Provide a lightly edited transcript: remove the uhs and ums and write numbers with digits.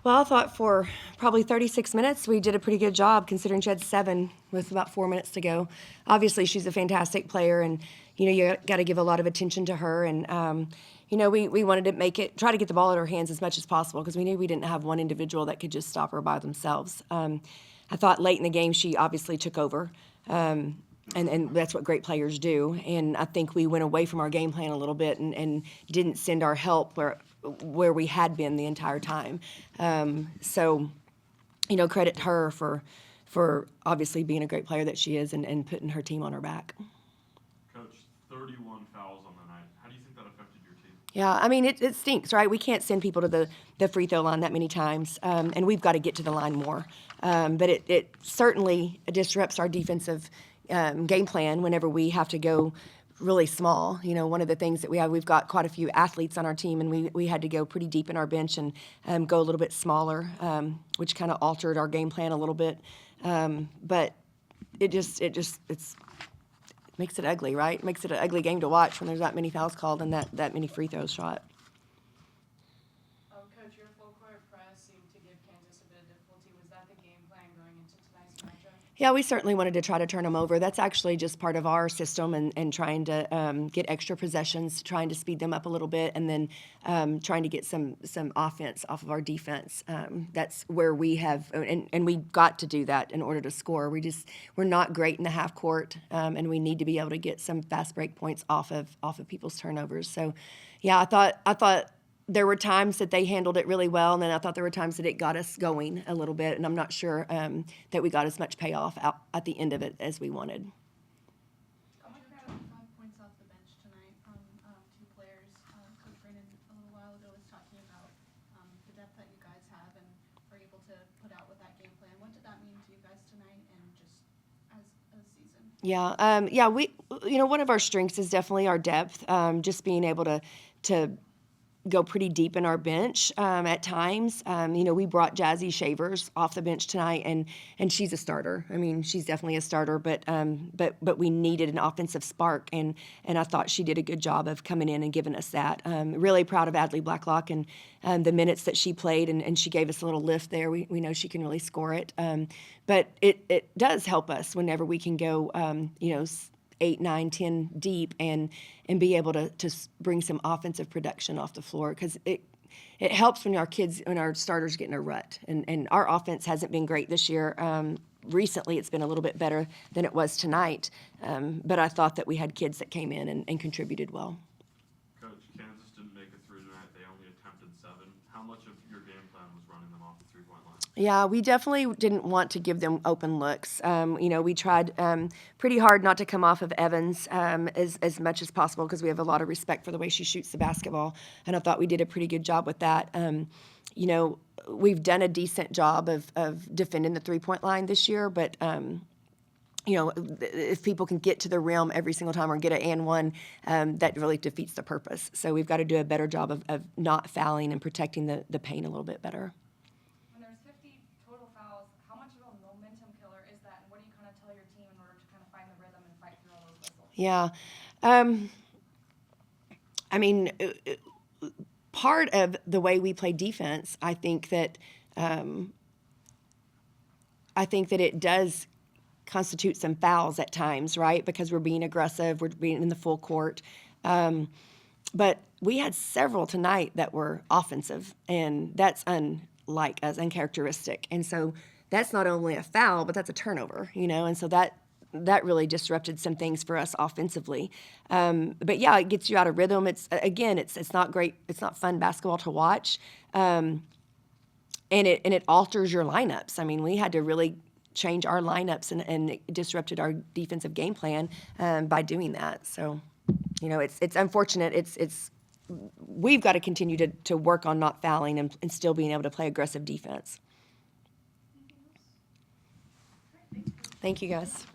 Well, I thought for probably 36 minutes we did a pretty good job considering she had 7 with about 4 minutes to go. Obviously, she's a fantastic player, and you got to give a lot of attention to her. And we wanted to try to get the ball in her hands as much as possible because we knew we didn't have one individual that could just stop her by themselves. I thought late in the game she obviously took over. And that's what great players do. And I think we went away from our game plan a little bit and didn't send our help where we had been the entire time. So, credit her for obviously being a great player that she is and putting her team on her back. Coach, 31 fouls on the night. How do you think that affected your team? Yeah, I mean, it stinks, right? We can't send people to the free throw line that many times, and we've got to get to the line more. But it certainly disrupts our defensive game plan whenever we have to go really small. One of the things that we've got quite a few athletes on our team, and we had to go pretty deep in our bench and go a little bit smaller, which kind of altered our game plan a little bit. But it makes it ugly, right? It makes it an ugly game to watch when there's that many fouls called and that many free throws shot. Coach, your full court press seemed to give Kansas a bit of difficulty. Was that the game plan going into tonight's matchup? Yeah, we certainly wanted to try to turn them over. That's actually just part of our system and trying to get extra possessions, trying to speed them up a little bit, and then trying to get some offense off of our defense. That's where we have, and we got to do that in order to score. We're not great in the half court, and we need to be able to get some fast break points off of people's turnovers. So, yeah, I thought there were times that they handled it really well, and then I thought there were times that it got us going a little bit, and I'm not sure that we got as much payoff out at the end of it as we wanted. Coach, you got 5 points off the bench tonight from 2 players. Coach Brandon a little while ago was talking about the depth that you guys have and were able to put out with that game plan. What did that mean to you guys tonight and just as a season? Yeah, we one of our strengths is definitely our depth, just being able to go pretty deep in our bench at times. We brought Jazzy Shavers off the bench tonight, and she's a starter. I mean, she's definitely a starter, but we needed an offensive spark, and I thought she did a good job of coming in and giving us that. Really proud of Adley Blacklock and the minutes that she played, and she gave us a little lift there. We know she can really score it, but it does help us whenever we can go, 8, 9, 10 deep and be able to bring some offensive production off the floor, because it helps when our starters get in a rut. And our offense hasn't been great this year. Recently, it's been a little bit better than it was tonight. But I thought that we had kids that came in and contributed well. Coach, Kansas didn't make it through tonight. They only attempted 7. How much of your game plan was running them off the three-point line? Yeah, we definitely didn't want to give them open looks. We tried pretty hard not to come off of Evans as much as possible because we have a lot of respect for the way she shoots the basketball, and I thought we did a pretty good job with that. We've done a decent job of defending the three-point line this year, but if people can get to the rim every single time or get an and one, that really defeats the purpose. So we've got to do a better job of not fouling and protecting the paint a little bit better. When there's 50 total fouls, how much of a momentum killer is that, and what do you kind of tell your team in order to kind of find the rhythm and fight through all those whistles? Yeah. Part of the way we play defense, I think that it does constitute some fouls at times, right? Because we're being aggressive, we're being in the full court. But we had several tonight that were offensive, and that's unlike us, uncharacteristic. And so that's not only a foul, but that's a turnover, and so that really disrupted some things for us offensively. But yeah, it gets you out of rhythm. It's not great. It's not fun basketball to watch. And it alters your lineups. I mean, we had to really change our lineups, and it disrupted our defensive game plan by doing that. So, it's unfortunate. We've got to continue to work on not fouling and still being able to play aggressive defense. Thank you, guys.